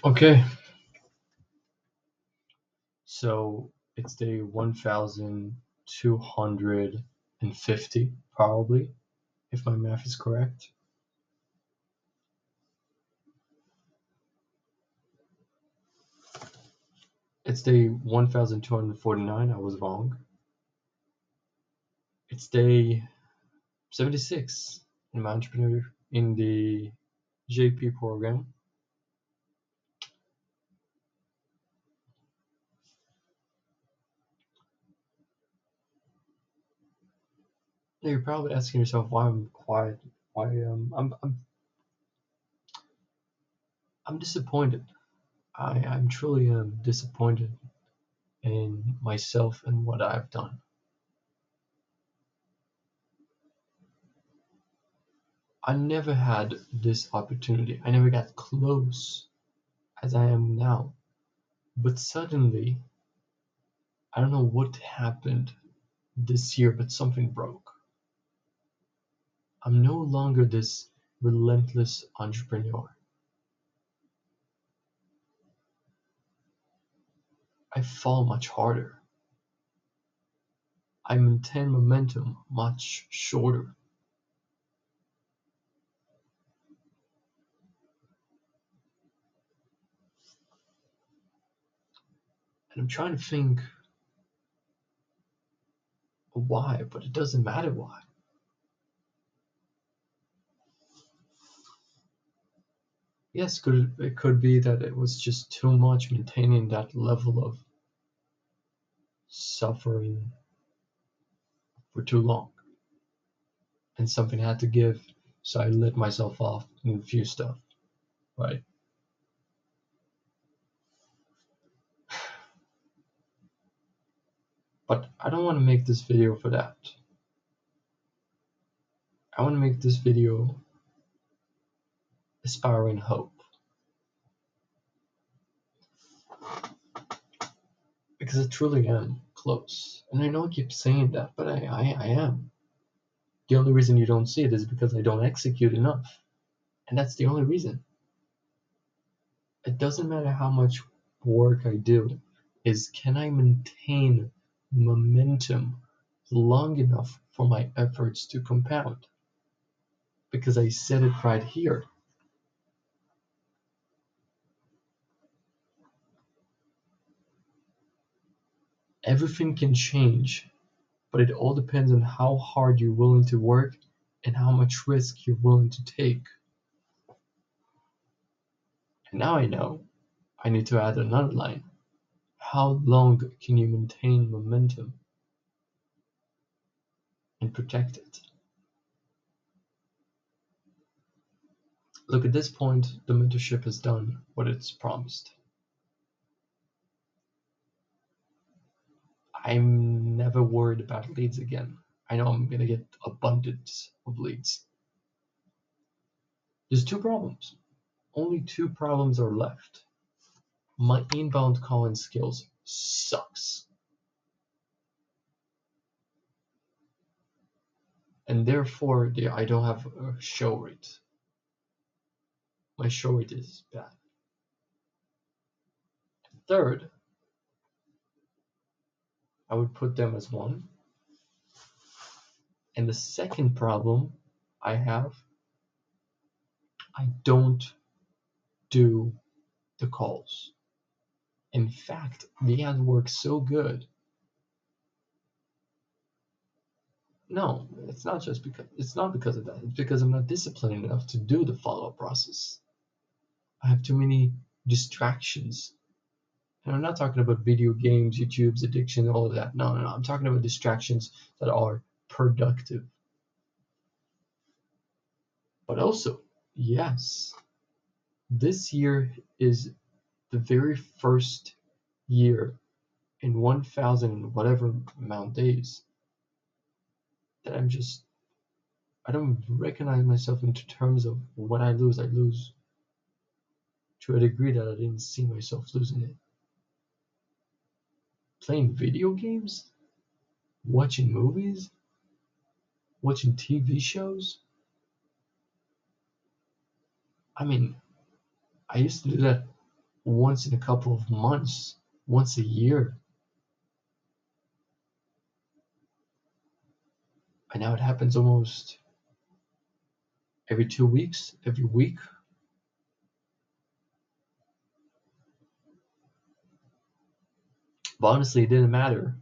Okay, so it's day 1250, probably, if my math is correct. It's day 1249, I was wrong. It's day 76 in my entrepreneur in the JP program. Now you're probably asking yourself why I'm quiet. Why I'm disappointed. I'm truly disappointed in myself and what I've done. I never had this opportunity. I never got close as I am now. But suddenly, I don't know what happened this year, but something broke. I'm no longer this relentless entrepreneur. I fall much harder. I maintain momentum much shorter. And I'm trying to think why, but it doesn't matter why. Yes, it could be that it was just too much maintaining that level of suffering for too long. And something had to give, so I let myself off in a few stuff, right? But I don't want to make this video for that. I want to make this video aspiring hope. Because I truly am close. And I know I keep saying that, but I am. The only reason you don't see it is because I don't execute enough. And that's the only reason. It doesn't matter how much work I do, is can I maintain momentum long enough for my efforts to compound? Because I said it right here. Everything can change, but it all depends on how hard you're willing to work and how much risk you're willing to take. And now I know I need to add another line. How long can you maintain momentum and protect it? Look, at this point, the mentorship has done what it's promised. I'm never worried about leads again. I know I'm gonna get abundance of leads. There's two problems. Only two problems are left. My inbound calling skills sucks. And therefore, I don't have a show rate. My show rate is bad. Third, I would put them as one. And the second problem I have, I don't do the calls. In fact, the ad works so good. No, it's not because of that. It's because I'm not disciplined enough to do the follow-up process. I have too many distractions. And I'm not talking about video games, YouTube's addiction, all of that. No. I'm talking about distractions that are productive. But also, yes, this year is the very first year in 1,000 and whatever amount days that I don't recognize myself in terms of when I lose to a degree that I didn't see myself losing it. Playing video games? Watching movies? Watching TV shows? I mean, I used to do that once in a couple of months, once a year. And now it happens almost every 2 weeks, every week. But honestly, it didn't matter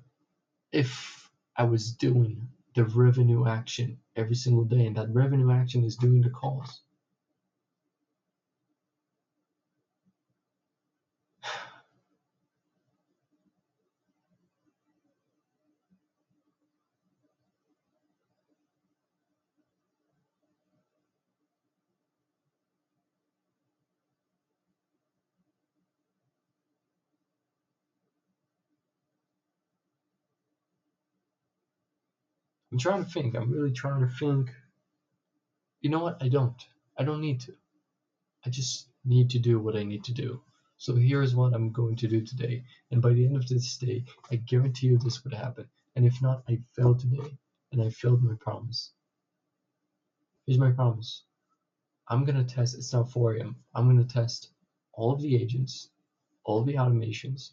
if I was doing the revenue action every single day, and that revenue action is doing the calls. I'm trying to think. I'm really trying to think. You know what? I don't need to. I just need to do what I need to do. So here's what I'm going to do today. And by the end of this day, I guarantee you this would happen. And if not, I failed today. And I failed my promise. Here's my promise. I'm going to test, it's now 4 a.m. I'm going to test all of the agents, all of the automations,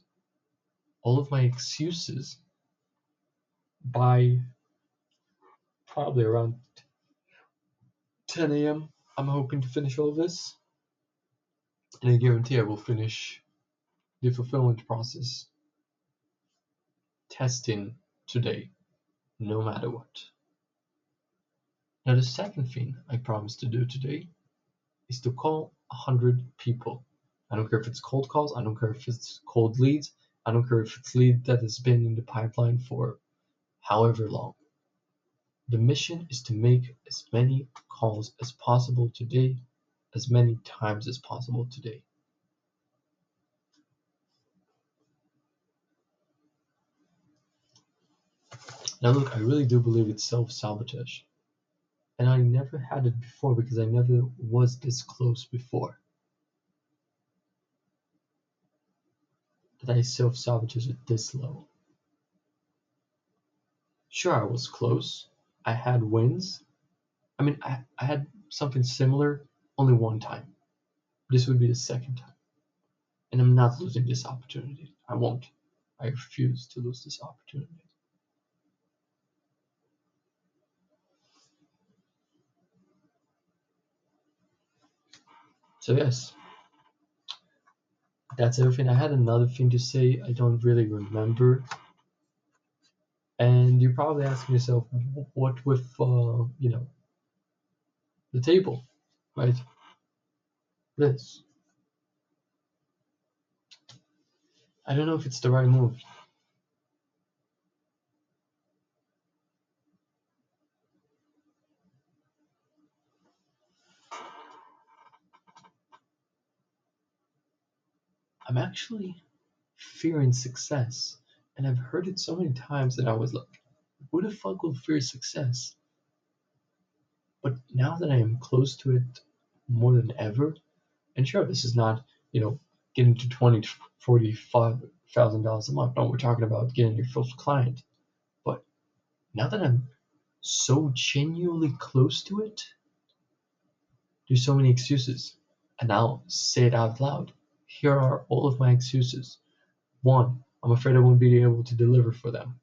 all of my excuses by probably around 10 a.m. I'm hoping to finish all of this. And I guarantee I will finish the fulfillment process testing today, no matter what. Now, the second thing I promise to do today is to call 100 people. I don't care if it's cold calls, I don't care if it's cold leads, I don't care if it's lead that has been in the pipeline for however long. The mission is to make as many calls as possible today, as many times as possible today. Now look, I really do believe it's self-sabotage. And I never had it before because I never was this close before. That I self-sabotage at this level. Sure, I was close. I had wins. I mean, I had something similar only one time. This would be the second time. And I'm not losing this opportunity. I won't. I refuse to lose this opportunity. So yes, that's everything. I had another thing to say. I don't really remember. And you're probably asking yourself, what with the table, right? This. I don't know if it's the right move. I'm actually fearing success, and I've heard it so many times that I was like, who the fuck will fear success? But now that I am close to it more than ever, and sure, this is not, getting to $20,000 to $45,000 a month. No, we're talking about getting your first client. But now that I'm so genuinely close to it, there's so many excuses. And I'll say it out loud. Here are all of my excuses. One, I'm afraid I won't be able to deliver for them.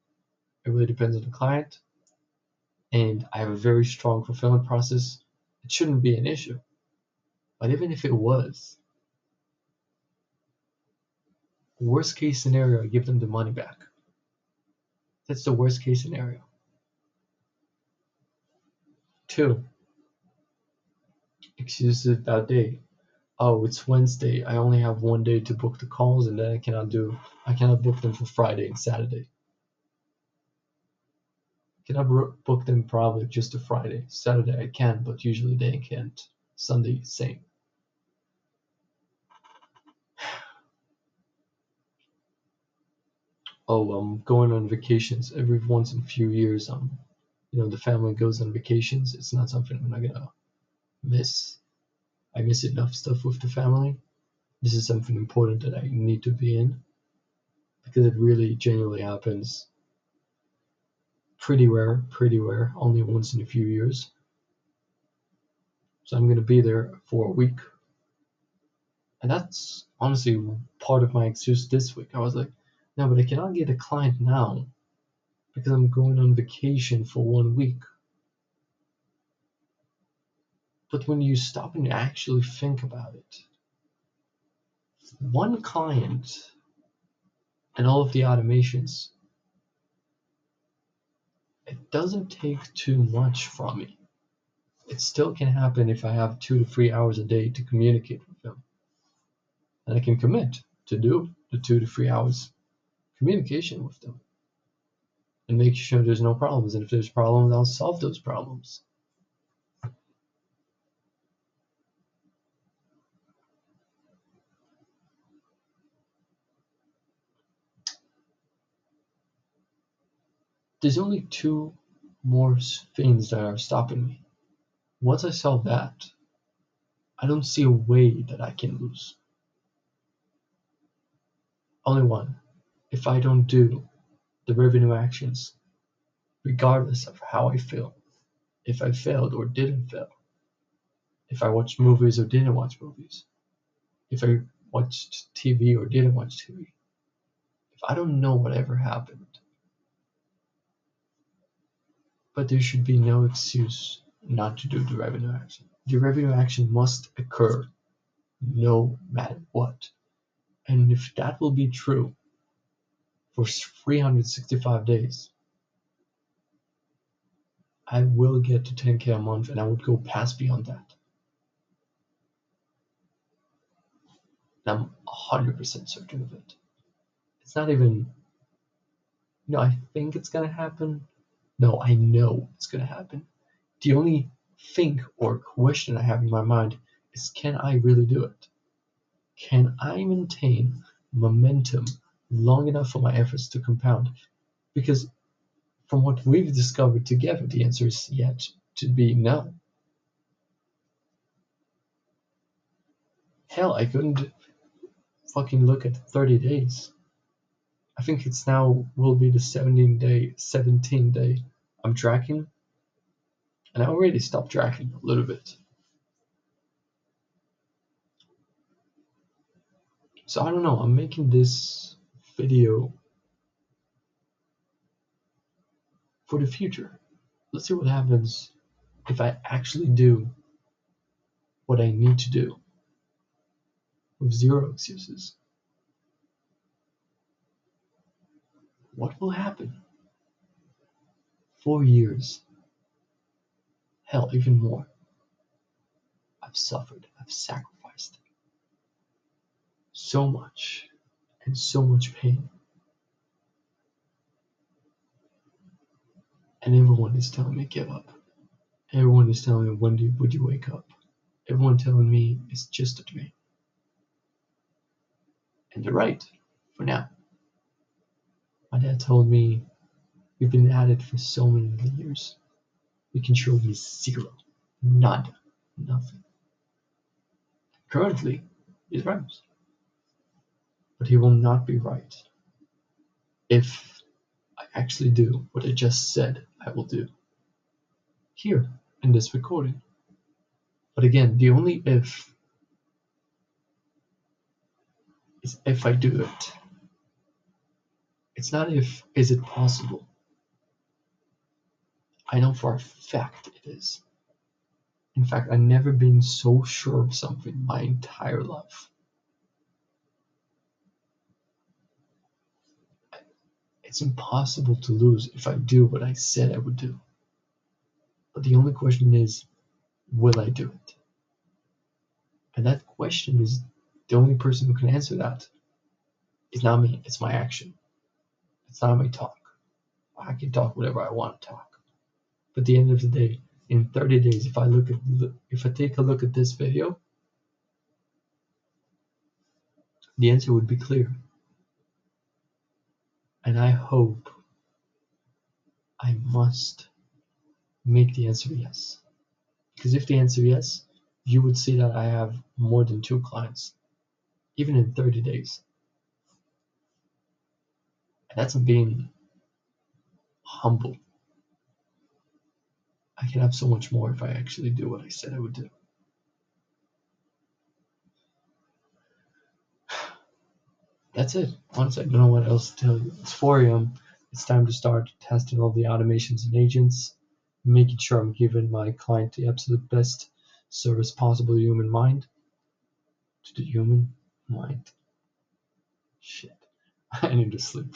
It really depends on the client. And I have a very strong fulfillment process. It shouldn't be an issue. But even if it was, worst case scenario, I give them the money back. That's the worst case scenario. Two, excuses that day. Oh, it's Wednesday. I only have one day to book the calls, and then I cannot book them for Friday and Saturday. I cannot book them probably just to Friday. Saturday I can, but usually they can't. Sunday, same. Oh, I'm going on vacations every once in a few years. The family goes on vacations. It's not something I'm not gonna miss. I miss enough stuff with the family. This is something important that I need to be in because it really genuinely happens. Pretty rare, only once in a few years. So I'm gonna be there for a week. And that's honestly part of my excuse this week. I was like, no, but I cannot get a client now because I'm going on vacation for 1 week. But when you stop and actually think about it, one client and all of the automations, it doesn't take too much from me. It still can happen if I have 2 to 3 hours a day to communicate with them. And I can commit to do the 2 to 3 hours communication with them and make sure there's no problems. And if there's problems, I'll solve those problems. There's only 2 more things that are stopping me. Once I solve that, I don't see a way that I can lose. Only one. If I don't do the revenue actions, regardless of how I feel, if I failed or didn't fail, if I watched movies or didn't watch movies, if I watched TV or didn't watch TV, if I don't know whatever happened, but there should be no excuse not to do the revenue action. The revenue action must occur no matter what. And if that will be true for 365 days, I will get to 10K a month and I would go past beyond that. And I'm 100% certain of it. It's not even, I think it's going to happen. No, I know it's going to happen. The only thing or question I have in my mind is, can I really do it? Can I maintain momentum long enough for my efforts to compound? Because from what we've discovered together, the answer is yet to be no. Hell, I couldn't fucking look at 30 days. I think it's now will be the 17 day I'm tracking. And I already stopped tracking a little bit. So I don't know, I'm making this video for the future. Let's see what happens if I actually do what I need to do with 0 excuses. What will happen? 4 years. Hell, even more. I've suffered, I've sacrificed so much and so much pain. And everyone is telling me give up. Everyone is telling me would you wake up? Everyone telling me it's just a dream. And they're right, for now. My dad told me we've been at it for so many years. You can show me 0, nada, nothing. Currently, he's right. But he will not be right if I actually do what I just said I will do here in this recording. But again, the only if is if I do it. It's not if, is it possible? I know for a fact it is. In fact, I've never been so sure of something my entire life. It's impossible to lose if I do what I said I would do. But the only question is, will I do it? And that question is, the only person who can answer that is not me, it's my action. It's not my talk. I can talk whatever I want to talk. But at the end of the day, in 30 days, if I take a look at this video, the answer would be clear. And I hope I must make the answer yes. Because if the answer yes, you would see that I have more than 2 clients, even in 30 days. And that's being humble. I can have so much more if I actually do what I said I would do. That's it. Honestly, I don't know what else to tell you. It's 4 a.m. It's time to start testing all the automations and agents, making sure I'm giving my client the absolute best service possible to human mind. To the human mind. Shit. I need to sleep.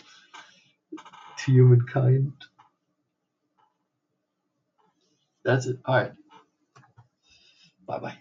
To humankind. That's it. Alright. Bye bye.